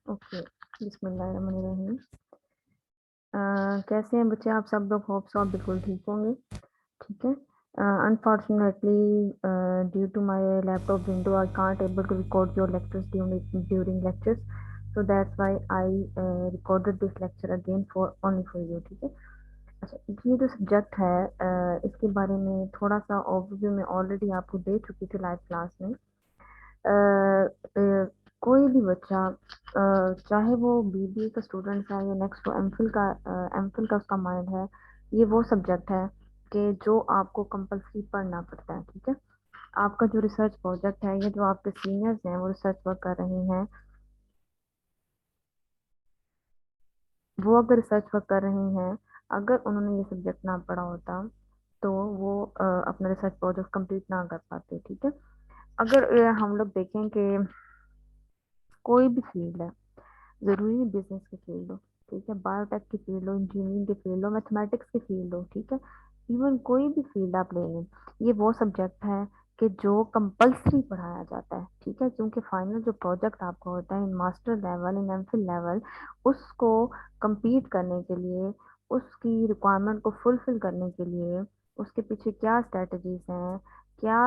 Okay, बिस्मिल्लाहिर्रहमानिर्रहीम। कैसे हैं बच्चे आप सब लोग? होप सो आप बिल्कुल ठीक होंगे। ठीक है। Unfortunately due to my laptop window I can't able to record your lectures during lectures, so that's why I recorded this lecture again for only for you. ठीक है। अच्छा, ये जो सब्जेक्ट है इसके बारे में थोड़ा सा ओवरव्यू में ऑलरेडी आपको दे चुकी थी लाइव क्लास में। अ, अ, कोई भी बच्चा चाहे वो बीबीए का स्टूडेंट है या नेक्स्ट वो एमफिल का उसका माइंड है, ये वो सब्जेक्ट है कि जो आपको कंपल्सरी पढ़ना पड़ता है। ठीक है। आपका जो रिसर्च प्रोजेक्ट है, ये जो आपके सीनियर्स हैं वो रिसर्च वर्क कर रहे हैं, वो अगर रिसर्च वर्क कर रहे हैं, अगर उन्होंने ये सब्जेक्ट ना पढ़ा होता तो वो अपना रिसर्च प्रोजेक्ट कंप्लीट ना कर पाते। ठीक है। अगर हम लोग देखें कि कोई भी फील्ड है, ज़रूरी नहीं बिजनेस की फील्ड हो, ठीक है, बायोटेक की फील्ड हो, इंजीनियरिंग की फील्ड हो, मैथमेटिक्स की फील्ड हो, ठीक है, इवन कोई भी फील्ड आप ले लें, ये वो सब्जेक्ट है कि जो कंपल्सरी पढ़ाया जाता है। ठीक है। क्योंकि फाइनल जो प्रोजेक्ट आपका होता है in master level in MPhil level, उसको compete करने के लिए, उसकी रिक्वायरमेंट को फुलफिल करने के लिए, उसके पीछे क्या स्ट्रेटजीज हैं, क्या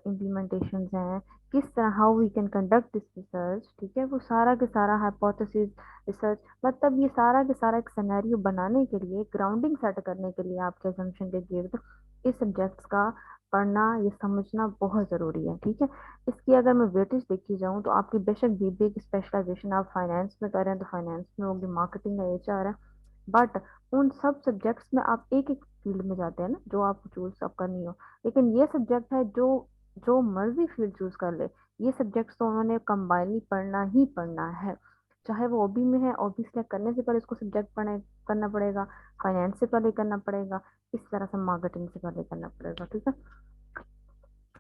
इम्प्लीमेंटेशंस हैं, किस तरह how we can conduct this research, ठीक है, वो सारा के सारा हाइपोथेसिस रिसर्च, मतलब ये सारा के सारा एक सिनेरियो बनाने के लिए, ग्राउंडिंग सेट करने के लिए आपके असम्पशन के गिर्द इस सब्जेक्ट्स का पढ़ना, ये समझना बहुत ज़रूरी है। ठीक है। इसकी अगर मैं वेटेज देखी जाऊँ तो आपकी बेशक बीबीए की स्पेशलाइजेशन आप फाइनेंस में कर रहे हैं तो फाइनेंस में होगी, मार्केटिंग या एचआर है, बट उन सब सब्जेक्ट्स में आप एक एक फील्ड में जाते हैं ना, जो आपको चूज अब करनी हो। लेकिन ये सब्जेक्ट है जो जो मर्जी फील्ड चूज कर ले, ये सब्जेक्ट्स तो उन्होंने कंबाइनली पढ़ना ही पढ़ना है। चाहे वो ओबी में है, ओबी सिलेक्ट करने से पहले इसको सब्जेक्ट पढ़ने करना पड़ेगा, फाइनेंस से पहले करना पड़ेगा, इस तरह से मार्केटिंग से पहले करना पड़ेगा। ठीक है।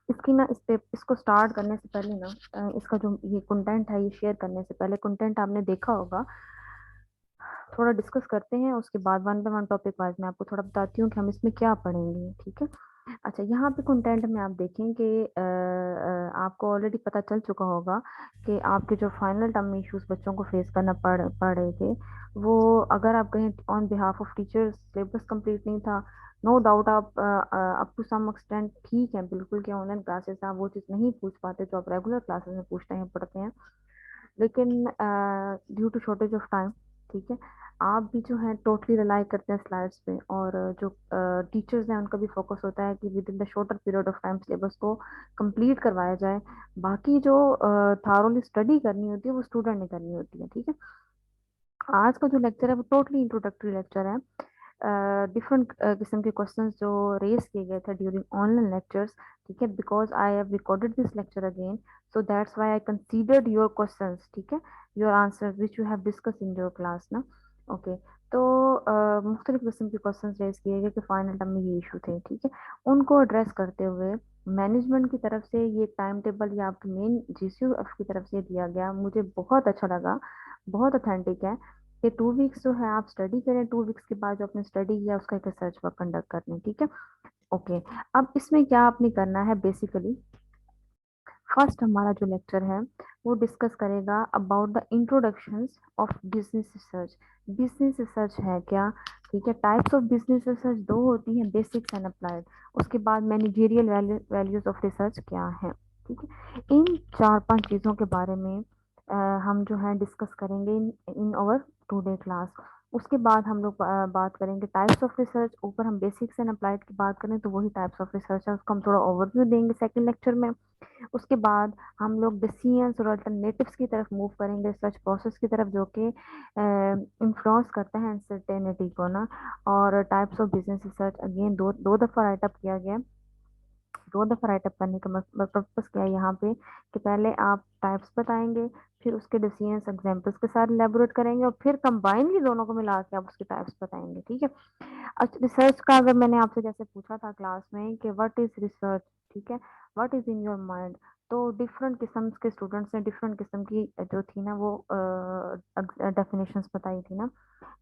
इसकी ना इसको स्टार्ट करने से पहले ना इसका जो ये कंटेंट है, ये शेयर करने से पहले कंटेंट आपने देखा होगा, थोड़ा डिस्कस करते हैं, उसके बाद one by one topic wise मैं आपको थोड़ा बताती हूँ कि हम इसमें क्या पढ़ेंगे। ठीक है। अच्छा, यहाँ पे कंटेंट में आप देखें कि आपको ऑलरेडी पता चल चुका होगा कि आपके जो फाइनल टर्म में इश्यूज बच्चों को फेस करना पड़ रहे थे, वो अगर आप कहें on behalf of teachers syllabus complete नहीं था, नो डाउट आप अप टू सम एक्सटेंट ठीक है, बिल्कुल कि ऑनलाइन क्लासेस आप वो चीज़ नहीं पूछ पाते जो आप रेगुलर क्लासेस में पूछते हैं पढ़ते हैं, लेकिन due to shortage of time, ठीक है, आप भी जो है टोटली रिलाई करते हैं स्लाइड्स पे, और जो टीचर्स हैं उनका भी फोकस होता है कि with in the shorter period of time syllabus को कंप्लीट करवाया जाए। बाकी जो थारोली स्टडी करनी होती है वो स्टूडेंट ने करनी होती है। ठीक है। आज का जो लेक्चर है वो टोटली इंट्रोडक्टरी लेक्चर है। डिफरेंट किस्म के क्वेश्चंस जो रेज किए गए थे ड्यूरिंग ऑनलाइन लेक्चर्स, ठीक है, because I have recorded this lecture again, so that's why I considered your questions, ठीक है, your answers which you have discuss in your class ना। ओके। तो मुख्तलिफ किस्म के क्वेश्चन रेज किए गए कि फाइनल टर्म में ये इशू थे। ठीक है। उनको एड्रेस करते हुए मैनेजमेंट की तरफ से ये टाइम टेबल या आपकी मेन जीसीयू की तरफ से दिया गया, मुझे बहुत अच्छा लगा, बहुत ऑथेंटिक है कि 2 वीक्स जो है आप स्टडी करें, 2 वीक्स के बाद जो आपने स्टडी किया उसका एक रिसर्च वर्क कंडक्ट करने। ठीक है। ओके। अब इसमें क्या आपने करना है बेसिकली, फर्स्ट हमारा जो लेक्चर है वो डिस्कस करेगा about the introductions of business research. Business research है क्या? ठीक है। टाइप्स ऑफ बिजनेस रिसर्च दो होती हैं, बेसिक्स एंड अप्लाइड। उसके बाद मैनेजरियल वैल्यूज ऑफ रिसर्च क्या है। ठीक है। इन चार पांच चीज़ों के बारे में हम जो है डिस्कस करेंगे इन इन आवर टुडे क्लास। उसके बाद हम लोग बात करेंगे टाइप्स ऑफ रिसर्च, ऊपर हम बेसिक्स एंड अप्लाइड की बात करें तो वही टाइप्स ऑफ रिसर्च है, उसको हम थोड़ा ओवरव्यू देंगे सेकंड लेक्चर में। उसके बाद हम लोग डिसीजंस और अल्टरनेटिव्स की तरफ मूव करेंगे, रिसर्च प्रोसेस की तरफ, जो कि इन्फ्लुएंस करता है अनसर्टेनिटी को ना। और types of business research again दो दो दफा राइटअप किया गया। दो दफा राइटअप करने का पर्पस क्या है यहाँ पे कि पहले आप टाइप्स बताएंगे, फिर उसके डिसीजंस एग्जांपल्स के साथ एलेबोरेट करेंगे, और फिर कंबाइनली दोनों को मिला के आप उसके टाइप्स बताएंगे। ठीक है। अच्छा, रिसर्च का अगर मैंने आपसे जैसे पूछा था क्लास में कि व्हाट इज रिसर्च, ठीक है, what is in your mind, तो डिफरेंट किस्म के स्टूडेंट्स ने डिफरेंट किस्म की जो थी ना वो डेफिनेशंस बताई थी ना।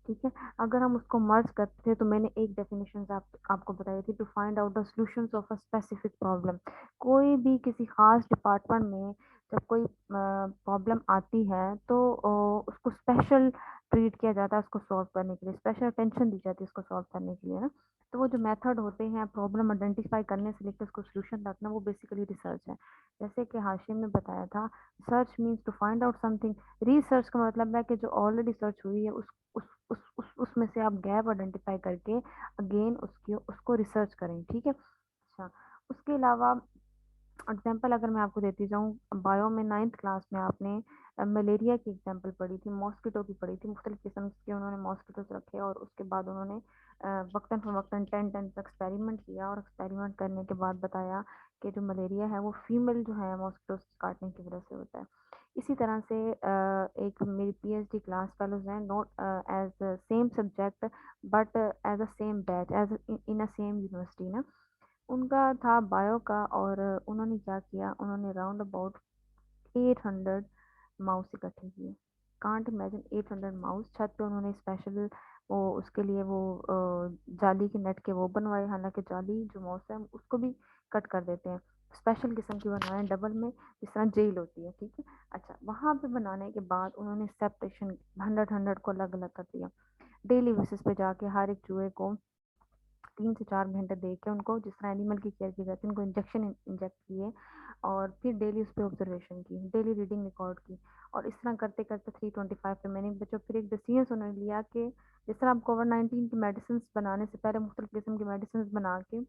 ठीक है। अगर हम उसको मर्ज करते थे तो मैंने एक डेफिनेशन आपको बताई थी, to find out the solutions of a specific problem. कोई भी किसी खास डिपार्टमेंट में, जब कोई प्रॉब्लम आती है तो उसको स्पेशल ट्रीट किया जाता है उसको सॉल्व करने के लिए, स्पेशल अटेंशन दी जाती है उसको सॉल्व करने के लिए ना। तो वो जो मेथड होते हैं प्रॉब्लम आइडेंटिफाई करने से लेकर उसको सोल्यूशन तक ना, वो बेसिकली रिसर्च है। जैसे कि हाशिम ने बताया था, search means to find out something. Research का मतलब है कि जो ऑलरेडी सर्च हुई है उसमें से आप गैप आइडेंटिफाई करके अगेन उसकी उसको रिसर्च करें, ठीक है। अच्छा, उसके अलावा एग्जाम्पल अगर मैं आपको देती जाऊँ, बायो में 9th क्लास में आपने मलेरिया की एग्जाम्पल पढ़ी थी, मॉस्किटो की पढ़ी थी, मुख्तलिफ किस्म के उन्होंने मॉस्किटोस रखे और उसके बाद उन्होंने वक्तन फवक्तन 10 तक एक्सपेरिमेंट किया और एक्सपेरिमेंट करने के बाद बताया कि जो मलेरिया है वो फीमेल जो है मॉस्किटोस काटने की वजह से होता है। इसी तरह से एक मेरी पीएचडी क्लास फेलोज हैं, not as same subject but as a same batch as in a same university ना। उनका था बायो का और उन्होंने क्या किया, उन्होंने राउंड अबाउट 800 माउस इकट्ठे किए। Can't imagine 800 mouse. छत पे उन्होंने स्पेशल वो उसके लिए वो जाली के नेट के वो बनवाए, हालांकि जाली जो माउस है उसको भी कट कर देते हैं, स्पेशल किस्म की बनवाए डबल में, जिस तरह जेल होती है, ठीक है। अच्छा, वहां पे बनाने के बाद उन्होंने सेपरेशन 100 को अलग अलग कर दिया। डेली बेसिस पे जाके हर एक चूहे को 3 से 4 घंटे दे के उनको, जिस तरह एनिमल की केयर की जाती है, उनको इंजेक्शन इंजेक्ट किए और फिर डेली उस पर ऑब्जर्वेशन की, डेली रीडिंग रिकॉर्ड की। और इस तरह करते करते 325 रिमेनिंग बच्चों, फिर एक डिसीजन उन्होंने लिया कि जिस तरह आप कोविड-19 की मेडिसिन बनाने से पहले मुख्तलिफ किस्म की मेडिसिन बना के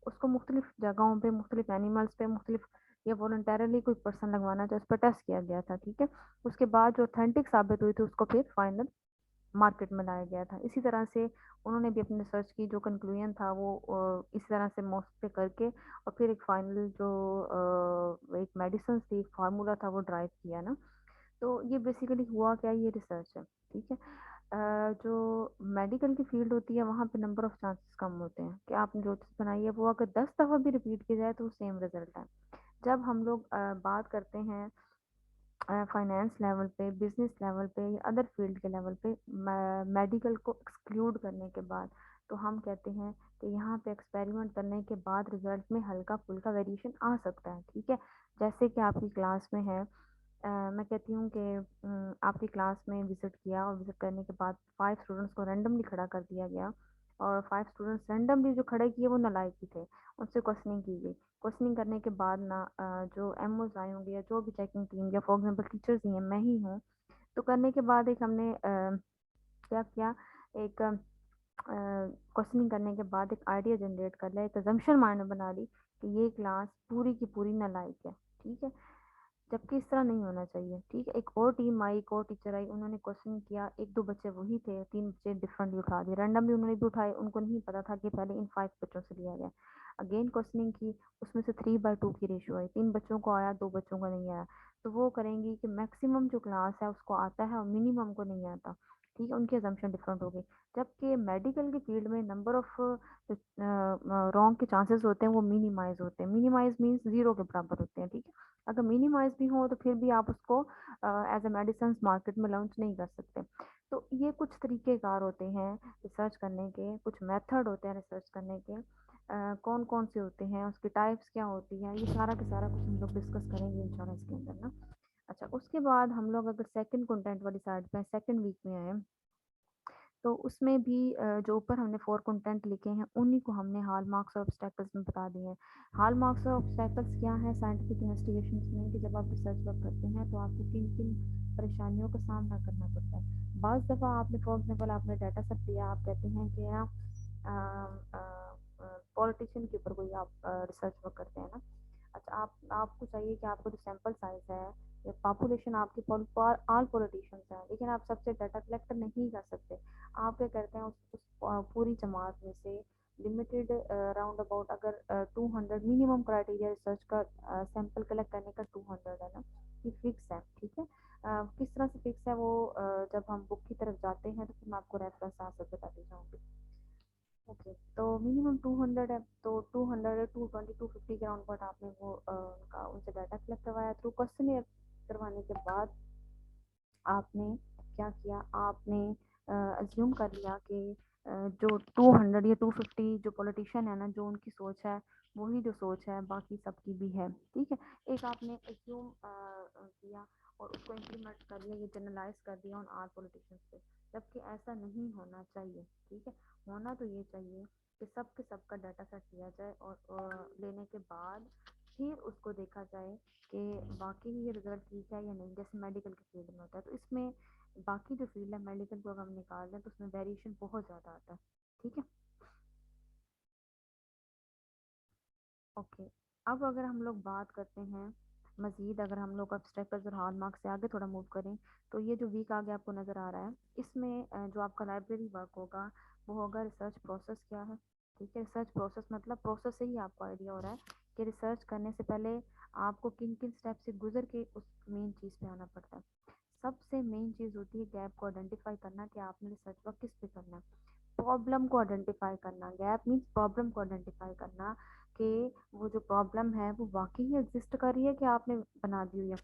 उसको मुख्तलिफ जगहों पे मुख्तलिफ एनिमल्स पे मुख्तलिफ या वॉलंटरली कोई पर्सन लगवाना चाहे, उस पर टेस्ट किया गया था, ठीक है। उसके बाद जो ऑथेंटिक साबित हुई थी उसको फिर फाइनल मार्केट में लाया गया था। इसी तरह से उन्होंने भी अपनी रिसर्च की, जो कंक्लूजन था वो इस तरह से मोस्ट पे करके और फिर एक फाइनल जो एक मेडिसिन थी, एक फार्मूला था, वो ड्राइव किया ना। तो ये बेसिकली हुआ क्या, ये रिसर्च है, ठीक है। जो मेडिकल की फील्ड होती है वहाँ पे नंबर ऑफ चांसेस कम होते हैं कि आपने जो चीज़ बनाई है वो अगर 10 दफ़ा भी रिपीट की जाए तो सेम रिजल्ट है। जब हम लोग बात करते हैं फाइनेंस लेवल पे, बिजनेस लेवल पे या अदर फील्ड के लेवल पे, मेडिकल को एक्सक्लूड करने के बाद, तो हम कहते हैं कि यहाँ पे एक्सपेरिमेंट करने के बाद रिजल्ट में हल्का फुल्का वेरिएशन आ सकता है, ठीक है। जैसे कि आपकी क्लास में है, मैं कहती हूँ कि आपकी क्लास में विजिट किया और विजिट करने के बाद 5 स्टूडेंट्स को रैंडमली खड़ा कर दिया गया और 5 स्टूडेंट्स रैंडमली जो खड़े किए वो नालायक ही थे, उनसे क्वेश्चनिंग की गई। क्वेश्चनिंग करने के बाद ना जो एमओज आए होंगे या जो भी चेकिंग टीम या फॉर एग्जाम्पल टीचर्स ही हैं, मैं ही हूँ, तो करने के बाद एक हमने क्या किया, एक क्वेश्चनिंग करने के बाद एक आइडिया जनरेट कर लिया, एक अजम्पशन माइंड में बना ली कि ये क्लास पूरी की पूरी नालायक है, ठीक है। जबकि इस तरह नहीं होना चाहिए, ठीक है। एक और टीम आई, एक और टीचर आई, उन्होंने क्वेश्चन किया, 1-2 बच्चे वही थे, 3 बच्चे डिफरेंटली उठा दिए, रैंडमली उन्होंने भी उठाए, उनको नहीं पता था कि पहले इन 5 बच्चों से लिया गया। अगेन क्वेश्चनिंग की, उसमें से 3/2 की रेशियो आई, 3 बच्चों को आया, 2 बच्चों को नहीं आया। तो वो करेंगी कि मैक्सिमम जो क्लास है उसको आता है और मिनिमम को नहीं आता, ठीक है। उनकी अजम्पशन डिफरेंट हो गई। जबकि मेडिकल की फील्ड में नंबर ऑफ रॉन्ग के चांसेस होते हैं वो मिनिमाइज होते हैं, मिनिमाइज मीन्स जीरो के बराबर होते हैं, ठीक है। अगर मिनिमाइज भी हो तो फिर भी आप उसको एज ए मेडिसिन मार्केट में लॉन्च नहीं कर सकते। तो ये कुछ तरीकेकार होते हैं रिसर्च करने के, कुछ मेथड होते हैं रिसर्च करने के, कौन कौन से होते हैं, उसकी टाइप्स क्या होती हैं, ये सारा का सारा कुछ हम लोग डिस्कस करेंगे इंशाल्लाह इसके अंदर ना। अच्छा, उसके बाद हम लोग अगर सेकंड कंटेंट वाली साइड पे सेकंड वीक में आए, तो उसमें भी जो ऊपर हमने 4 कंटेंट लिखे हैं उन्हीं को हमने हॉल मार्क्स और ऑब्स्टेकल्स में बता दिए हैं। हॉल मार्क्स और ऑब्स्टेकल्स क्या है साइंटिफिक इन्वेस्टिगेशन में, कि जब आप रिसर्च वर्क करते हैं तो आपको किन किन परेशानियों का सामना करना पड़ता है। बाज़ दफ़ा आपने फॉर एग्जाम्पल आपने डाटा सेट दिया, आप कहते हैं कि ना पॉलिटिशियन के ऊपर कोई आप रिसर्च वर्क करते हैं ना। अच्छा, आप आपको चाहिए कि आपको जो सैंपल साइज है, पॉपुलेशन आपकी ऑल पॉलिटिशियंस हैं, लेकिन आप सबसे डाटा कलेक्ट नहीं कर सकते। आप क्या करते हैं, उस पूरी जमात में से लिमिटेड राउंड अबाउट, अगर 200 मिनिमम क्राइटेरिया रिसर्च का सैंपल कलेक्ट करने का 200 है ना, ये फिक्स है, ठीक है। किस तरह से फिक्स है वो, जब हम बुक की तरफ जाते हैं तो फिर मैं आपको रेफरेंस आंसर बताती जाऊँगी। ओके, तो मिनिमम 200 है, तो 200 220 250 के राउंड पर आपने वो उनका उनसे डाटा कलेक्ट करवाया थ्रू क्वेश्चन करवाने के बाद आपने क्या किया, आपने अज्यूम कर लिया कि जो 200 या 250 जो पॉलिटिशियन है ना, जो उनकी सोच है वही जो सोच है बाकी सबकी भी है, ठीक है। एक आपने एज्यूम किया और उसको इम्प्लीमेंट कर लिया, ये जनरलाइज कर दिया ऑन आर पॉलिटिशियंस पे, जबकि ऐसा नहीं होना चाहिए, ठीक है। होना तो ये चाहिए कि सबके सबका डाटा सेट लिया जाए और लेने के बाद फिर उसको देखा जाए कि बाकी ये रिजल्ट ठीक है या नहीं। जैसे मेडिकल के फील्ड में होता है, तो इसमें बाकी जो फील्ड है मेडिकल को अगर हम निकाल दें तो उसमें वेरिएशन बहुत ज़्यादा आता है, ठीक है। ओके, अब अगर हम लोग बात करते हैं मज़ीद, अगर हम लोग एब्स्ट्रैक्ट और हॉलमार्क से आगे थोड़ा मूव करें, तो ये जो वीक आगे आपको नज़र आ रहा है, इसमें जो आपका लाइब्रेरी वर्क होगा वो होगा रिसर्च प्रोसेस क्या है, ठीक है। रिसर्च प्रोसेस मतलब प्रोसेस से ही आपको आइडिया हो रहा है कि रिसर्च करने से पहले आपको किन किन स्टेप से गुजर के उस मेन चीज़ पे आना पड़ता है। सबसे मेन चीज़ होती है गैप को आइडेंटिफाई करना कि आपने रिसर्च वर्क किस पे करना है। प्रॉब्लम को आइडेंटिफाई करना, गैप मीन्स प्रॉब्लम को आइडेंटिफाई करना कि वो जो प्रॉब्लम है वो वाकई एग्जिस्ट कर रही है कि आपने बना दी हुई है।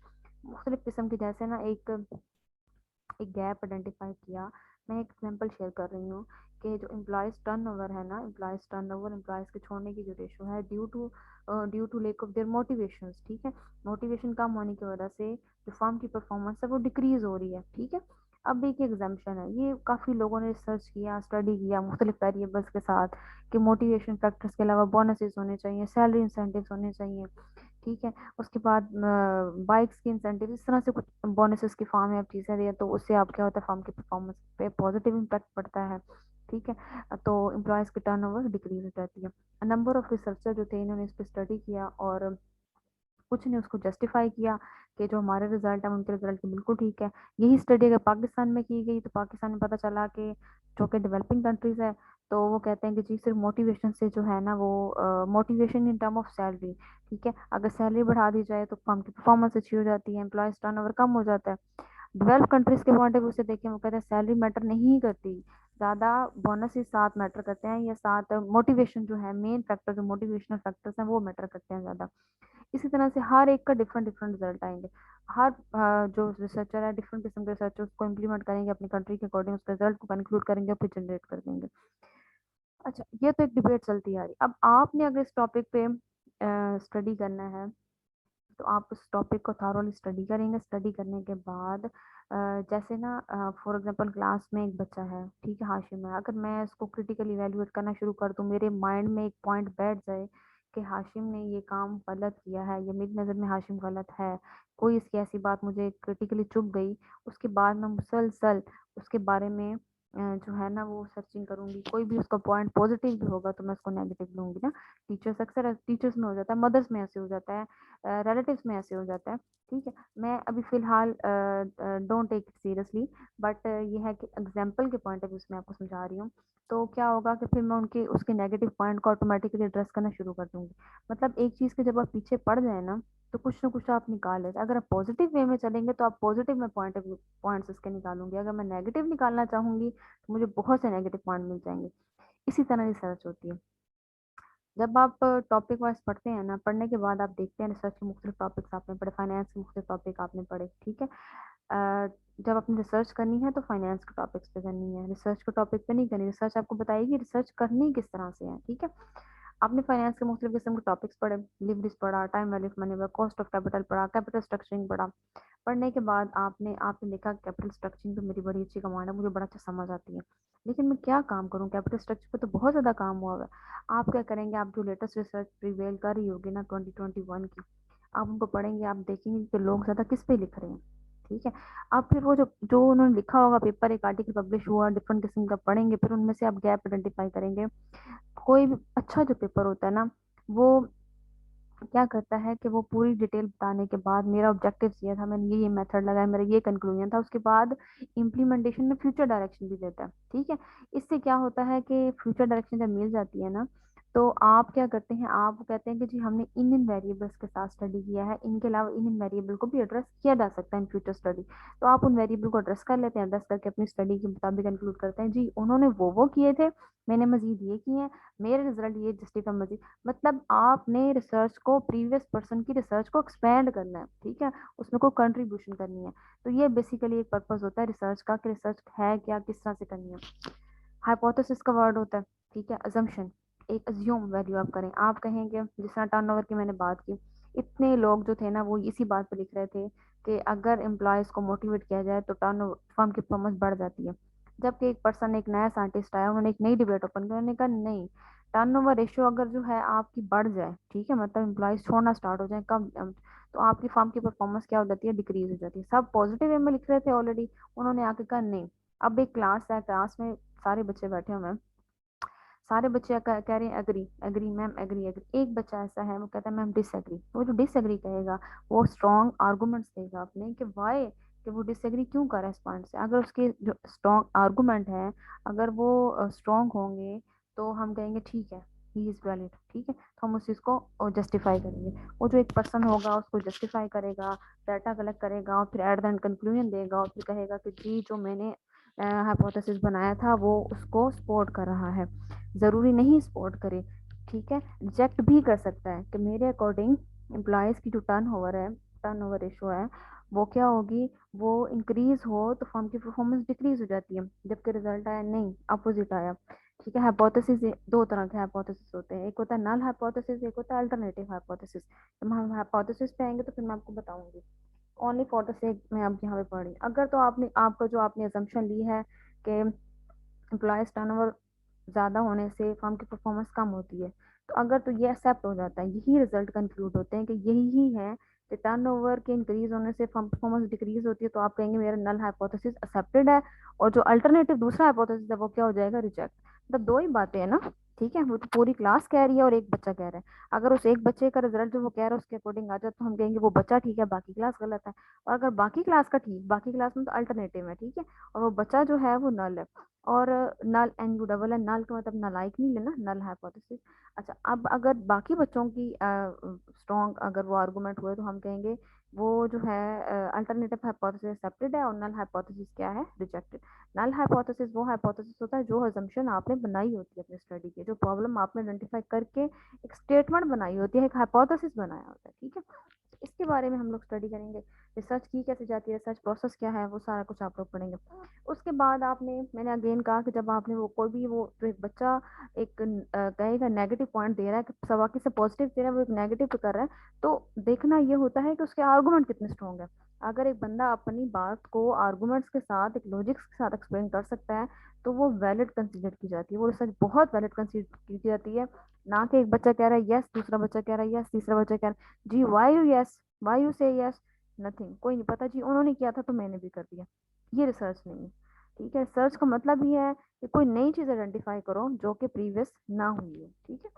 मुख्तलिफ किस्म की, जैसे ना एक एक गैप आइडेंटिफाई किया। मैं एक एग्जांपल शेयर कर रही हूँ कि जो एम्प्लॉयज़ टर्नओवर है ना, एम्प्लॉयज़ टर्नओवर, एम्प्लॉयज़ के छोड़ने की जो रेशो है due to lack of their motivations, ठीक है। मोटिवेशन कम होने की वजह से जो फर्म की परफॉर्मेंस है वो डिक्रीज हो रही है, ठीक है। अब एक एग्जाम्पशन है, ये काफ़ी लोगों ने रिसर्च किया, स्टडी किया मुख्तलिफ वेरिएबल्स के साथ कि मोटिवेशन फैक्टर्स के अलावा बोनसेस होने चाहिए, सैलरी इंसेंटिव्स होने चाहिए, ठीक है। उसके बाद बाइक्स की इंसेंटिव, इस तरह से कुछ बोनसेस की फॉर्म है, अब चीज़ें दी है, तो उससे आप क्या होता है, फॉर्म की परफॉर्मेंस पे पॉजिटिव इम्पैक्ट पड़ता है, ठीक है। तो एम्प्लॉयज़ की टर्नओवर डिक्रीज हो जाती है। नंबर ऑफ रिसर्चर जो थे, इन्होंने इस पर स्टडी किया और कुछ ने उसको जस्टिफाई किया कि जो हमारे रिजल्ट है उनके रिजल्ट के बिल्कुल ठीक है। यही स्टडी अगर पाकिस्तान में की गई तो पाकिस्तान में पता चला कि जो कि डेवलपिंग कंट्रीज है, तो वो कहते हैं कि जी सिर्फ मोटिवेशन से जो है ना, वो motivation in term of salary, ठीक है, अगर सैलरी बढ़ा दी जाए तो फर्म की परफॉर्मेंस अच्छी हो जाती है, एम्प्लॉयज टर्नओवर कम हो जाता है। डेवलप कंट्रीज के पॉइंट ऑफ व्यू से देखें, वो कहते हैं सैलरी मैटर नहीं करती, ज़्यादा बोनस ही साथ मैटर करते हैं, या साथ मोटिवेशन जो है, मेन फैक्टर जो मोटिवेशनल फैक्टर्स हैं वो मैटर करते हैं ज़्यादा। इसी तरह से हर एक का डिफरेंट डिफरेंट रिजल्ट आएंगे। हर जो रिसर्चर है डिफरेंट किस्म के रिसर्च उसको इम्प्लीमेंट करेंगे अपनी कंट्री के अकॉर्डिंग, उसके रिजल्ट को कंक्लूड करेंगे और फिर जनरेट कर देंगे। अच्छा, ये तो एक डिबेट चलती आ रही। अब आपने अगर इस टॉपिक पे स्टडी करना है तो आप उस टॉपिक को थॉरोली स्टडी करेंगे। स्टडी करने के बाद जैसे ना, फॉर एग्जांपल क्लास में एक बच्चा है, ठीक है, हाशिम है, अगर मैं इसको क्रिटिकली इवैल्यूएट करना शुरू कर दूं, मेरे माइंड में एक पॉइंट बैठ जाए कि हाशिम ने ये काम गलत किया है या मेरी नज़र में हाशिम गलत है, कोई इसकी ऐसी बात मुझे क्रिटिकली चुभ गई, उसके बाद मैं मुसलसल उसके बारे में जो है ना वो सर्चिंग करूंगी। कोई भी उसका पॉइंट पॉजिटिव भी होगा तो मैं उसको नेगेटिव लूंगी ना। टीचर्स अक्सर, टीचर्स में हो जाता है, मदर्स में ऐसे हो जाता है, रिलेटिव्स में ऐसे हो जाता है, ठीक है। मैं अभी फिलहाल don't take it seriously, but ये है कि एग्जाम्पल के पॉइंट ऑफ व्यू से मैं आपको समझा रही हूँ। तो क्या होगा कि फिर मैं उनके उसके नेगेटिव पॉइंट को ऑटोमेटिकली एड्रेस करना शुरू कर दूंगी। मतलब एक चीज़ के जब आप पीछे पड़ जाए ना, तो कुछ ना कुछ आप निकाल लेते। अगर आप पॉजिटिव वे में चलेंगे तो आप पॉजिटिव में पॉइंट ऑफ व्यू पॉइंट्स इसके निकालूंगी, अगर मैं नेगेटिव निकालना चाहूंगी तो मुझे बहुत से नेगेटिव पॉइंट मिल जाएंगे। इसी तरह रिसर्च होती है। जब आप टॉपिक वाइज पढ़ते हैं ना, पढ़ने के बाद आप देखते हैं रिसर्च के मुख्तलिफ टॉपिक्स आपने पढ़े, फाइनेंस के मुख्तलिफ टॉपिक आपने पढ़े, ठीक है। अ, जब आपने रिसर्च करनी है तो फाइनेंस के टॉपिक्स पे करनी है, रिसर्च के टॉपिक पे नहीं करनी। रिसर्च आपको बताएगी रिसर्च करनी किस तरह से है, ठीक है। आपने फाइनेंस के मुख्तलिफ किस्म के टॉपिक्स पढ़े, लिवरेज पढ़ा, टाइम वैल्यू ऑफ मनी पढ़ा, कॉस्ट ऑफ कैपिटल पढ़ा, कैपिटल स्ट्रक्चरिंग पढ़ा। पढ़ने के बाद आपने आपने देखा कैपिटल स्ट्रक्चरिंग तो मेरी बड़ी अच्छी कमांड है, मुझे बड़ा अच्छा समझ आती है, लेकिन मैं क्या काम करूँ, कैपिटल स्ट्रक्चर पे तो बहुत ज़्यादा काम हुआ है। आप क्या करेंगे, आप जो लेटेस्ट रिसर्च प्रिवेल कर रही होगी ना 2021 की, आप उनको पढ़ेंगे, आप देखेंगे कि लोग ज़्यादा किस पे लिख रहे हैं, ठीक है। आप फिर वो जो जो उन्होंने लिखा होगा पेपर, एक आर्टिकल पब्लिश हुआ डिफरेंट किस्म का, पढ़ेंगे, फिर उनमें से आप गैप आइडेंटिफाई करेंगे। कोई भी अच्छा जो पेपर होता है ना, वो क्या करता है कि वो पूरी डिटेल बताने के बाद, मेरा ऑब्जेक्टिव ये था, मैंने ये मेथड लगाया, मेरा ये कंक्लूजन था, उसके बाद इम्प्लीमेंटेशन में फ्यूचर डायरेक्शन भी देता है, ठीक है। इससे क्या होता है कि फ्यूचर डायरेक्शन जब मिल जाती है ना, तो आप क्या करते हैं, आप कहते हैं कि जी हमने इन वेरिएबल्स के साथ स्टडी किया है, इनके अलावा इन वेरिएबल को भी एड्रेस किया जा सकता है इन फ्यूचर स्टडी। तो आप उन वेरिएबल को एड्रेस कर लेते हैं, एड्रेस करके अपनी स्टडी के मुताबिक कंक्लूड करते हैं जी उन्होंने वो किए थे, मैंने मजीद ये किए हैं, मेरे रिजल्ट ये जस्टिफाई मजीद। मतलब आपने रिसर्च को, प्रीवियस पर्सन की रिसर्च को एक्सपेंड करना है, ठीक है, उसमें कोई कंट्रीब्यूशन करनी है। तो ये बेसिकली एक पर्पस होता है रिसर्च का कि रिसर्च है क्या, किस तरह से करनी है। हाइपोथेसिस का वर्ड होता है, ठीक है, अजम्पशन, एक अज्यूम वैल्यू आप करें। आप कहेंगे जिस तरह टर्नओवर की मैंने बात की, इतने लोग जो थे ना वो इसी बात पे लिख रहे थे कि अगर एम्प्लॉयज को मोटिवेट किया जाए तो टर्न फर्म की परफॉर्मेंस बढ़ जाती है। जबकि एक पर्सन, एक नया साइंटिस्ट आया, उन्होंने एक नई डिबेट ओपन की, उन्होंने कहा नहीं, टर्नओवर रेशियो अगर जो है आपकी बढ़ जाए, ठीक है, मतलब एम्प्लॉयज छोड़ना स्टार्ट हो जाए कम, तो आपकी फर्म की परफॉर्मेंस क्या हो जाती है, डिक्रीज हो जाती है। सब पॉजिटिव वे में लिख रहे थे ऑलरेडी, उन्होंने आके कहा नहीं। अब एक क्लास है, क्लास में सारे बच्चे बैठे हुए हैं, सारे बच्चे कह रहे हैं agree agree ma'am, agree agree. एक बच्चा ऐसा है वो कहता है मैम डिसएग्री। वो जो डिसएग्री कहेगा वो स्ट्रॉन्ग आर्गुमेंट्स देगा अपने कि वाई, कि वो डिसएग्री क्यों कर रहा है इस पॉइंट से। अगर उसके जो स्ट्रॉन्ग आर्गुमेंट है, अगर वो स्ट्रॉन्ग होंगे, तो हम कहेंगे ठीक है, ही इज वैलिड, ठीक है, तो हम उस चीज़ को जस्टिफाई करेंगे। वो जो एक पर्सन होगा उसको जस्टिफाई करेगा, डाटा कलेक्ट करेगा, और फिर एट द एंड कंक्लूजन देगा, और फिर कहेगा कि जी जो मैंने हाइपोथेसिस बनाया था वो उसको सपोर्ट कर रहा है। ज़रूरी नहीं सपोर्ट करे, ठीक है, रिजेक्ट भी कर सकता है कि मेरे अकॉर्डिंग एम्प्लॉयज़ की जो टर्न ओवर रेशो है वो क्या होगी, वो इंक्रीज हो तो फर्म की परफॉर्मेंस डिक्रीज हो जाती है। जबकि रिजल्ट आया नहीं, अपोजिट आया। ठीक है, हाइपोथेसिस दो तरह के हाइपोथेसिस होते हैं, एक होता है नल हाइपोथेसिस, एक होता है अल्टरनेटिव हाइपोथेसिस। जब हम हाइपोथेसिस पे आएंगे तो फिर मैं आपको बताऊंगी। ओनली फॉर द सेक मैं अब यहाँ पे पढ़ रही, अगर तो आपने आपका जो आपने असम्पशन ली है कि एम्प्लॉयज टर्नओवर ज़्यादा होने से फर्म की परफॉर्मेंस कम होती है, तो अगर तो ये एक्सेप्ट हो जाता है, यही रिजल्ट कंक्लूड होते हैं कि यही ही है कि टर्नओवर के इंक्रीज होने से फर्म परफॉर्मेंस डिक्रीज होती है, तो आप कहेंगे मेरा नल हाइपोथेसिस एक्सेप्टेड है। और जो अल्टरनेटिव दूसरा हाइपोथेसिस है वो क्या हो जाएगा, रिजेक्ट। मतलब दो ही बातें हैं ना, ठीक है, वो तो पूरी क्लास कह रही है और एक बच्चा कह रहा है। अगर उस एक बच्चे का रिजल्ट जो वो कह रहा है उसके अकॉर्डिंग आ जाए तो हम कहेंगे वो बच्चा ठीक है, बाकी क्लास गलत है। और अगर बाकी क्लास का ठीक, बाकी क्लास में तो अल्टरनेटिव है, ठीक है, और वो बच्चा जो है वो नल है। और नल, एन यू डबल है, नल का मतलब नालायक नहीं लेना, नल हाइपोथेसिस। अच्छा, अब अगर बाकी बच्चों की स्ट्रॉन्ग अगर वो आर्गुमेंट हुए तो हम कहेंगे वो जो है अल्टरनेटिव हाइपोथेसिस एक्सेप्टेड है, और नल हाइपोथेसिस क्या है, रिजेक्टेड। नल हाइपोथेसिस वो हाइपोथेसिस होता है जो अजम्पशन आपने बनाई होती है अपने स्टडी के, जो प्रॉब्लम आपने आइडेंटिफाई करके एक स्टेटमेंट बनाई होती है, एक हाइपोथेसिस बनाया होता है, ठीक है। इसके बारे में हम लोग स्टडी करेंगे, रिसर्च की कैसे जाती है, रिसर्च प्रोसेस क्या है, वो सारा कुछ आप लोग पढ़ेंगे। उसके बाद आपने, मैंने अगेन कहा कि जब आपने वो कोई भी वो जो एक बच्चा एक कहेगा नेगेटिव पॉइंट दे रहा है कि सवाकी से पॉजिटिव दे रहा है, वो एक नेगेटिव पे कर रहा है, तो देखना ये होता है कि उसके आर्गुमेंट कितने स्ट्रॉन्ग है। अगर एक बंदा अपनी बात को आर्गुमेंट्स के साथ, एक लॉजिक्स के साथ एक्सप्लेन कर सकता है, तो वो वैलिड कंसीडर की जाती है, वो रिसर्च बहुत वैलिड कंसीडर की जाती है। ना कि एक बच्चा कह रहा है यस, दूसरा बच्चा कह रहा है यस, तीसरा बच्चा कह रहा है जी why you yes, why you say yes, nothing, कोई नहीं पता जी, उन्होंने किया था तो मैंने भी कर दिया। ये रिसर्च नहीं है, ठीक है। सर्च का मतलब ये है कि कोई नई चीज आइडेंटिफाई करो जो कि प्रीवियस ना हुई है, ठीक है।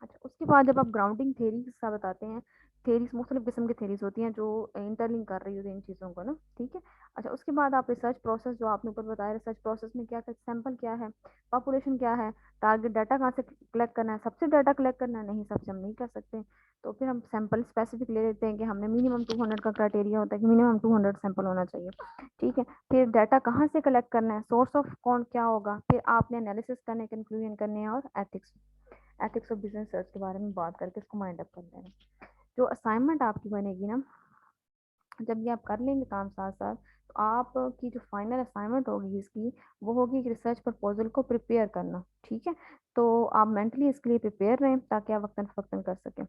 अच्छा, उसके बाद जब आप ग्राउंडिंग थेरी का बताते हैं, थेरीज मुख्तलिफ किस्म की थेरीज होती हैं जो इंटरलिंक कर रही होती हैं इन चीज़ों को ना, ठीक है। अच्छा, उसके बाद आप रिसर्च प्रोसेस जो आपने ऊपर बताया, रिसर्च प्रोसेस में क्या क्या सैंपल क्या है, पॉपुलेशन क्या है, टारगेट डाटा कहाँ से कलेक्ट करना है, सबसे डाटा कलेक्ट करना है, नहीं सबसे हम नहीं कर सकते, तो फिर हम सैंपल स्पेसिफिक ले लेते हैं कि हमने मिनिमम 200 का क्राइटेरिया होता है कि मिनिमम 200 सैंपल होना चाहिए, ठीक है। फिर डाटा कहाँ से कलेक्ट करना है, सोर्स ऑफ कौन क्या होगा, फिर आपने एनालिसिस करने, कंक्लूजन करने हैं, और ethics, ethics of business search के बारे में बात करके इसको माइंड अप कर लेना। जो असाइनमेंट आपकी बनेगी ना, जब ये आप कर लेंगे काम साथ साथ, तो आपकी जो फाइनल असाइनमेंट होगी इसकी, वो होगी कि रिसर्च प्रपोजल को प्रिपेयर करना, ठीक है। तो आप मेंटली इसके लिए प्रिपेयर रहें ताकि आप वक्तन फवक्तन कर सकें।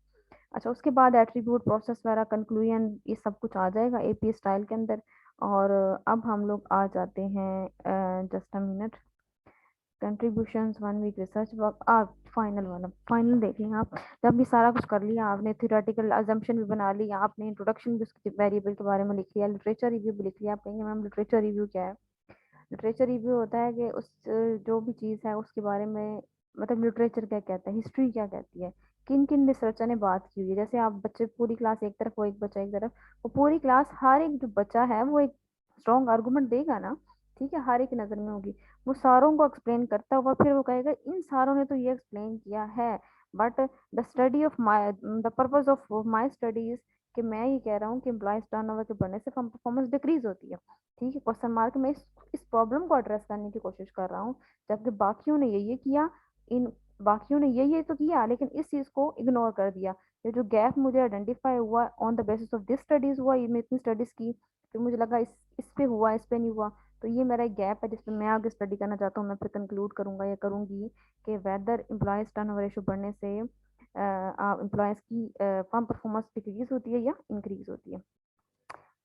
अच्छा, उसके बाद एट्रीब्यूट, प्रोसेस वगैरह, कंक्लूजन, ये सब कुछ आ जाएगा एपी स्टाइल के अंदर। और अब हम लोग आ जाते हैं, just a minute, contributions, one week research work, आप फाइनल वाला फाइनल देख लिया आप। जब ये सारा कुछ कर लिया आपने, थियोरेटिकल अजम्पशन भी बना लिया आपने, इंट्रोडक्शन भी उसके वेरिएबल के बारे में लिख लिया, लिटरेचर रिव्यू भी लिख लिया। आप कहेंगे मैम लिटरेचर रिव्यू क्या है? लिटरेचर रिव्यू होता है कि उस जो भी चीज़ है उसके बारे में, मतलब लिटरेचर क्या कहता है, हिस्ट्री क्या कहती है, किन किन रिसर्चर ने बात की हुई है। जैसे आप बच्चे पूरी क्लास एक तरफ, वो एक बच्चा एक तरफ, वो पूरी क्लास, हर एक जो बच्चा है वो एक स्ट्रॉन्ग आर्गुमेंट देगा ना, ठीक है, हर एक की नज़र में होगी। वो सारों को एक्सप्लेन करता हुआ फिर वो कहेगा इन सारों ने तो ये एक्सप्लेन किया है, but the study of my, the purpose of my studies, कि मैं ये कह रहा हूँ कि एम्प्लॉयज टर्नओवर के बढ़ने से फर्म परफॉर्मेंस डिक्रीज होती है, ठीक है, क्वेश्चन मार्क में इस प्रॉब्लम को एड्रेस करने की कोशिश कर रहा हूँ। जबकि बाकियों ने ये किया, इन बाकियों ने ये तो किया, लेकिन इस चीज को इग्नोर कर दिया। ये जो गैप मुझे आइडेंटिफाई हुआ on the basis of this studies हुआ, ये मैं इतनी स्टडीज की, फिर मुझे लगा इस पे हुआ, इस पे नहीं हुआ, तो ये मेरा एक गैप है जिसपे मैं आगे स्टडी करना चाहता हूँ। मैं फिर कंक्लूड करूंगा या करूंगी कि वेदर एम्प्लॉयज टर्नओवर रेशो बढ़ने से एम्प्लॉयज की फर्म परफॉर्मेंस डिक्रीज होती है या इंक्रीज होती है।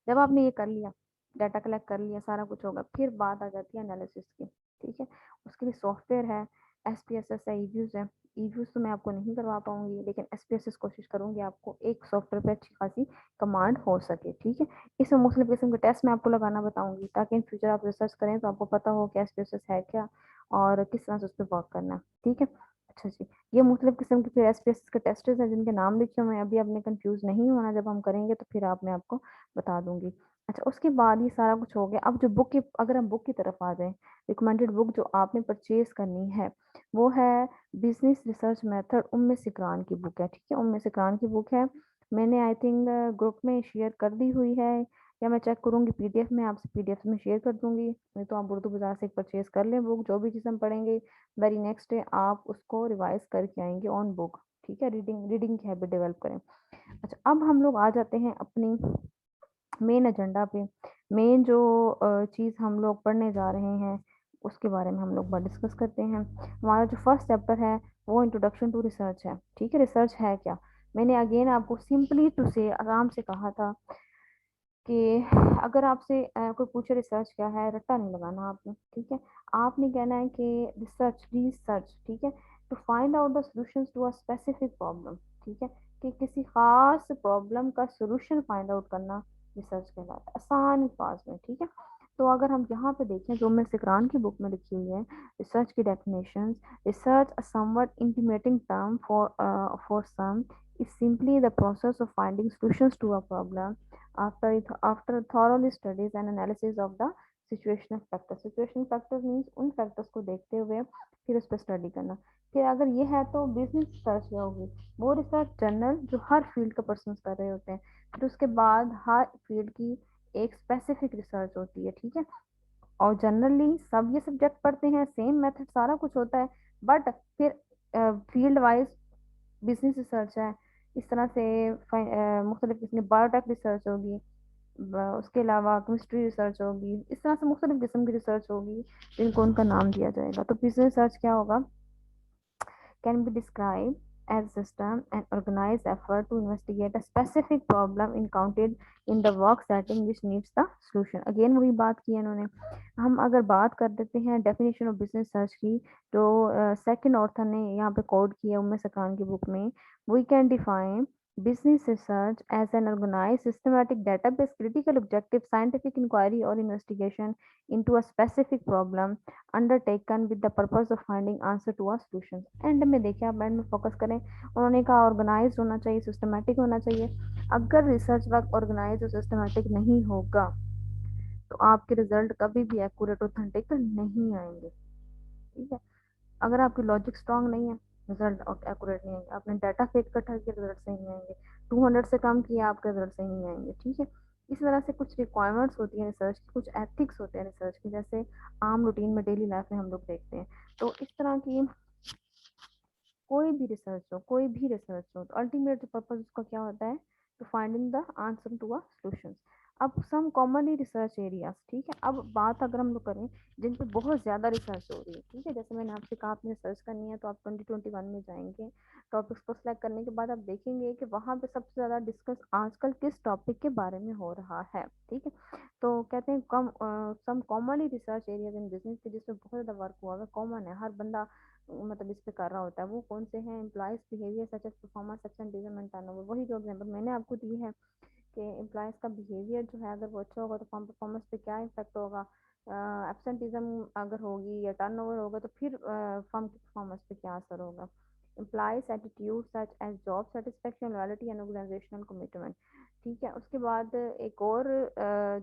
जब आपने ये कर लिया, डाटा कलेक्ट कर लिया, सारा कुछ होगा, फिर बात आ जाती है एनालिसिस की। ठीक है, उसके लिए सॉफ्टवेयर है, SPSS है, ईव्यूज है। ईव्यूज तो मैं आपको नहीं करवा पाऊंगी, लेकिन SPSS कोशिश करूंगी आपको एक सॉफ्टवेयर पे अच्छी खासी कमांड हो सके। ठीक है, इसमें मुख्तलिफ किस्म के टेस्ट मैं आपको लगाना बताऊंगी, ताकि इन फ्यूचर आप रिसर्च करें तो आपको पता हो कि SPSS है क्या और किस तरह से उस पर वर्क करना है। ठीक है, अच्छा जी, ये मुख्तलिफ किस्म के फिर SPSS के टेस्टेस हैं जिनके नाम लिखे हुए हैं, अभी आपने कंफ्यूज नहीं होना, जब हम करेंगे तो फिर आप मैं आपको बता दूंगी। अच्छा, उसके बाद ये सारा कुछ हो गया। अब जो बुक की, अगर हम बुक की तरफ आ जाएं, रिकमेंडेड बुक जो आपने परचेज करनी है वो है बिजनेस रिसर्च मेथड, उम्मे सिकरान की बुक है। ठीक है, उम्मे सिकरान की बुक है, मैंने आई थिंक ग्रुप में शेयर कर दी हुई है, या मैं चेक करूंगी PDF में, आपसे PDF में शेयर कर दूंगी, नहीं तो आप उर्दू बाजार से एक परचेज कर लें बुक। जो भी चीज़ हम पढ़ेंगे वेरी नेक्स्ट डे आप उसको रिवाइज करके आएंगे ऑन बुक। ठीक है, रीडिंग रीडिंग की हैबिट डेवलप करें। अच्छा, अब हम लोग आ जाते हैं अपनी मेन एजेंडा पे। मेन जो चीज़ हम लोग पढ़ने जा रहे हैं उसके बारे में हम लोग बात डिस्कस करते हैं। हमारा जो फर्स्ट चैप्टर है वो इंट्रोडक्शन टू रिसर्च है। ठीक है, रिसर्च है क्या, मैंने अगेन आपको सिंपली टू से आराम से कहा था कि अगर आपसे कोई पूछे रिसर्च क्या है, रट्टा नहीं लगाना आपने। ठीक है, आपने कहना है कि रिसर्च, ठीक है, to find out the solutions to a specific problem. ठीक है, कि किसी खास प्रॉब्लम का सॉल्यूशन फाइंड आउट करना रिसर्च कहलाता है, आसान अल्फाज में। ठीक है, तो अगर हम यहाँ पे देखें जो मैं सिकरान की बुक में लिखी हुई है, रिसर्च की definitions, research a somewhat intimidating term for some is simply the process of finding solutions to a problem after thorough studies and analysis of the situational factors। situational factors means उन factors को देखते हुए फिर उस पर study करना। फिर अगर ये है तो बिजनेस रिसर्च क्या होगी, वो रिसर्च जर्नल जो हर फील्ड का पर्सन कर रहे होते हैं। फिर उसके बाद हर फील्ड की एक स्पेसिफिक रिसर्च होती है। ठीक है, और जनरली सब ये सब्जेक्ट पढ़ते हैं, सेम मेथड सारा कुछ होता है, बट फिर फील्ड वाइज बिजनेस रिसर्च है, इस तरह से मुख्तलिफ किस्म की बायोटेक रिसर्च होगी, उसके अलावा केमिस्ट्री रिसर्च होगी, इस तरह से मुख्तलिफ किस्म की रिसर्च होगी जिनको उनका नाम दिया जाएगा। तो बिजनेस रिसर्च क्या होगा, can be described as a system and organized effort to investigate a specific problem encountered in the work setting which needs the solution। Again वही बात की है इन्होंने। हम अगर बात कर देते हैं डेफिनेशन ऑफ बिजनेस सर्च की, जो सेकंड ऑथर ने यहाँ पे कोड किया उम्मे सकान की बुक में, we can define business research as an organized systematic database critical objective scientific inquiry or investigation into a specific problem undertaken with the purpose of finding answer to a solution। And में देखिए, आप and में focus करें, उन्होंने कहा organise होना चाहिए, systematic होना चाहिए। अगर रिसर्च वर्क ऑर्गेनाइज और सिस्टमेटिक नहीं होगा तो आपके रिजल्ट कभी भी एक्यूरेट ऑथेंटिक नहीं आएंगे। ठीक है, अगर आपकी लॉजिक स्ट्रांग नहीं है रिजल्ट एक्यूरेट नहीं आएंगे। आपने डाटा फेक इकट्ठा किया रिजल्ट सही नहीं आएंगे, 200 से कम किया आपके रिजल्ट सही नहीं आएंगे। ठीक है, इस तरह से कुछ रिक्वायरमेंट्स होती हैं रिसर्च की, कुछ एथिक्स होते हैं रिसर्च के, जैसे आम रूटीन में डेली लाइफ में हम लोग देखते हैं। तो इस तरह की कोई भी रिसर्च हो तो अल्टीमेट पर्पज उसका क्या होता है, to finding the answer to a solution. अब सम कॉमनली रिसर्च एरियाज। ठीक है, अब बात अगर हम लोग करें जिन पे बहुत ज़्यादा रिसर्च हो रही है। ठीक है, जैसे मैंने आपसे कहा आपने रिसर्च करनी है तो आप 2021 में जाएंगे, टॉपिक्स को सिलेक्ट करने के बाद आप देखेंगे कि वहाँ पे सबसे ज़्यादा डिस्कस आजकल किस टॉपिक के बारे में हो रहा है। ठीक है, तो कहते हैं some commonly research areas in business के जिसमें बहुत ज़्यादा वर्क हुआ है, कॉमन है, हर बंदा मतलब इस पे कर रहा होता है। वो कौन से हैं, employees behaviour such as performance absenteeism and turnover. वही जो एग्जांपल मैंने आपको दी है कि एम्प्लॉयज का बिहेवियर जो है अगर वो अच्छा होगा तो फॉर्म परफॉर्मेंस पे क्या इफेक्ट होगा, एब्सेंटीज्म अगर होगी या टर्नओवर होगा तो फिर फर्म की परफॉर्मेंस पे क्या असर होगा। Employees attitude such as job satisfaction, loyalty and organisational commitment. ठीक है, उसके बाद एक और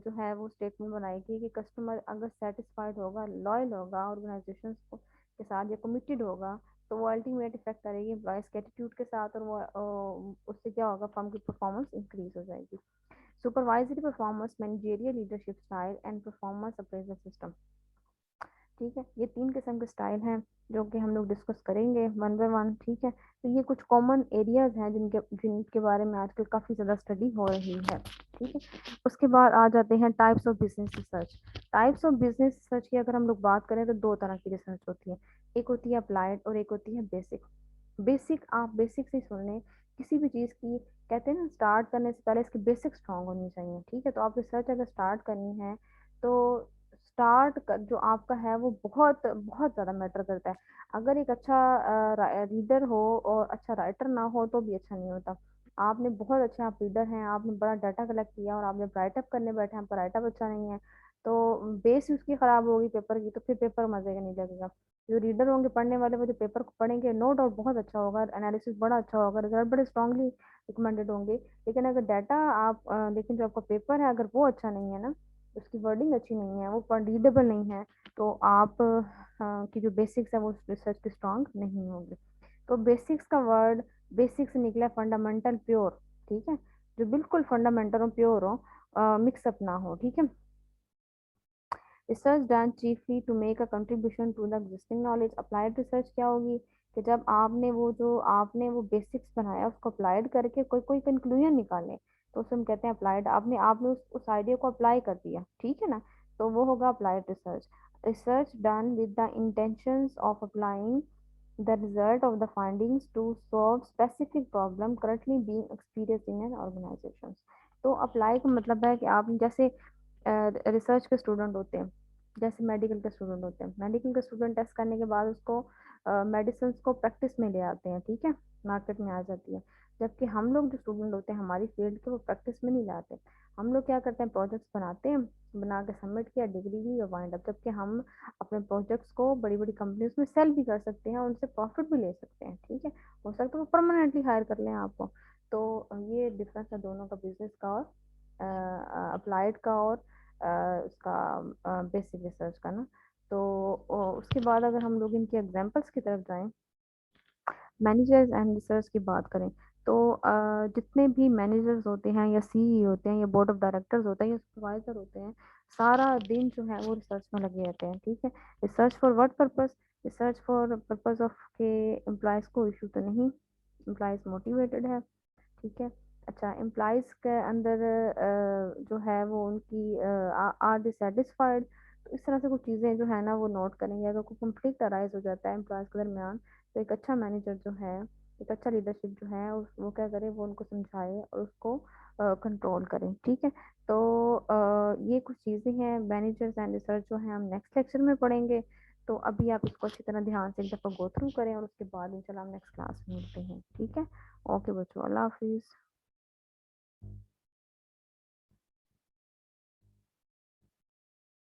जो है वो स्टेटमेंट बनाएगी कि कस्टमर अगर सेटिस्फाइड होगा, लॉयल होगा ऑर्गेनाइजेशन के साथ या कमिटेड होगा, तो वो अल्टीमेट इफेक्ट करेगी एम्प्लॉयज के एटीट्यूड के साथ, और वो उससे क्या होगा, फर्म की परफॉर्मेंस इंक्रीज हो जाएगी। Supervisory performance, managerial leadership style and performance appraisal system. ठीक है, ये 3 किस्म के स्टाइल हैं जो कि हम लोग डिस्कस करेंगे वन बाय वन। ठीक है, तो ये कुछ कॉमन एरियाज हैं जिनके जिनके बारे में आजकल काफ़ी ज़्यादा स्टडी हो रही है। ठीक है, उसके बाद आ जाते हैं types of business research. Types of business research की अगर हम लोग बात करें तो दो तरह की रिसर्च होती है, एक होती है अप्लाइड और एक होती है बेसिक। बेसिक, आप बेसिक से सुन लें, किसी भी चीज़ की कहते हैं ना, स्टार्ट करने से पहले इसकी बेसिक स्ट्रांग होनी चाहिए। ठीक है, तो आप रिसर्च अगर स्टार्ट करनी है तो स्टार्ट जो आपका है वो बहुत बहुत ज़्यादा मैटर करता है। अगर एक अच्छा रीडर हो और अच्छा राइटर ना हो तो भी अच्छा नहीं होता। आपने बहुत अच्छे, आप रीडर हैं, आपने बड़ा डाटा कलेक्ट किया और आप जब राइटअप करने बैठे हैं, आपका राइटअप अच्छा नहीं है तो बेस उसकी खराब होगी पेपर की, तो फिर पेपर मजे का नहीं लगेगा। जो रीडर होंगे, पढ़ने वाले, वो जो पेपर को पढ़ेंगे, नो डाउट बहुत अच्छा होगा, एनालिसिस बड़ा अच्छा होगा, रिजल्ट बड़े स्ट्रांगली रिकमेंडेड होंगे। लेकिन अगर डाटा आप लेकिन जो आपका पेपर है अगर वो अच्छा नहीं है ना, उसकी वर्डिंग अच्छी नहीं है, वो रीडेबल नहीं है, तो आप की जो बेसिक्स है वो रिसर्च की स्ट्रांग नहीं होगी। तो बेसिक्स का वर्ड बेसिक से निकला फंडामेंटल प्योर। ठीक है, जो बिल्कुल फंडामेंटल और प्योर हो, मिक्सअप ना हो। ठीक है, research done chiefly to make a contribution to the existing knowledge. Applied research क्या होगी कि जब आपने वो बेसिक्स बनाया उसको अप्लाइड करके कोई कोई कंक्लूजन निकाले, तो उसे हम कहते हैं अप्लाइड। आपने आपने उस आइडिया को अप्लाई कर दिया, ठीक है ना, तो वो होगा applied research. Research done with the intentions of applying the result of the findings to solve specific problem currently being experienced in an organization। तो अप्लाई का मतलब है कि आप जैसे रिसर्च के स्टूडेंट होते हैं, जैसे मेडिकल के स्टूडेंट होते हैं, मेडिकल के स्टूडेंट टेस्ट करने के बाद उसको मेडिसिन को प्रैक्टिस में ले आते हैं। ठीक है, मार्केट में आ जाती है। जबकि हम लोग जो स्टूडेंट होते हैं हमारी फील्ड के, वो प्रैक्टिस में नहीं लाते। हम लोग क्या करते हैं, प्रोजेक्ट्स बनाते हैं, बना के सबमिट किया, डिग्री ली और वाइंड अप। जबकि हम अपने प्रोजेक्ट्स को बड़ी बड़ी कंपनीज में सेल भी कर सकते हैं, उनसे प्रॉफिट भी ले सकते हैं। ठीक है, हो सकता है वो परमानेंटली हायर कर लें आपको। तो ये डिफरेंस है दोनों का, बिजनेस का और अप्लाइड का और उसका बेसिक रिसर्च का ना। तो उसके बाद अगर हम लोग इनके एग्जांपल्स की तरफ जाएं, मैनेजर्स एंड रिसर्च की बात करें, तो जितने भी मैनेजर्स होते हैं या सीई होते हैं या बोर्ड ऑफ डायरेक्टर्स होते हैं या सुपरवाइजर होते हैं, सारा दिन जो है वो रिसर्च में लगे रहते हैं। ठीक है, research for what purpose? Research for purpose of के एम्प्लॉयज को इशू तो नहीं, एम्प्लॉयज मोटिवेटेड है। ठीक है, अच्छा, एम्प्लॉयज के अंदर जो है वो उनकी आर दे सेटिस्फाइड। तो इस तरह से कुछ चीज़ें जो है ना वो नोट करेंगे। अगर कोई कंफ्लिक्ट अराइज हो जाता है एम्प्लॉयज के दरमियान, तो एक अच्छा मैनेजर जो है, एक अच्छा लीडरशिप जो है वो क्या करे, वो उनको समझाए और उसको कंट्रोल करे। ठीक है, तो ये कुछ चीज़ें हैं मैनेजर्स एंड रिसर्च जो है हम नेक्स्ट लेक्चर में पढ़ेंगे। तो अभी आप इसको अच्छी तरह ध्यान से एक दफ़ा गो थ्रू करें और उसके बाद इंशाल्लाह हम नेक्स्ट क्लास में मिलते हैं। ठीक है, ओके बच्चों, अल्लाह हाफिज़।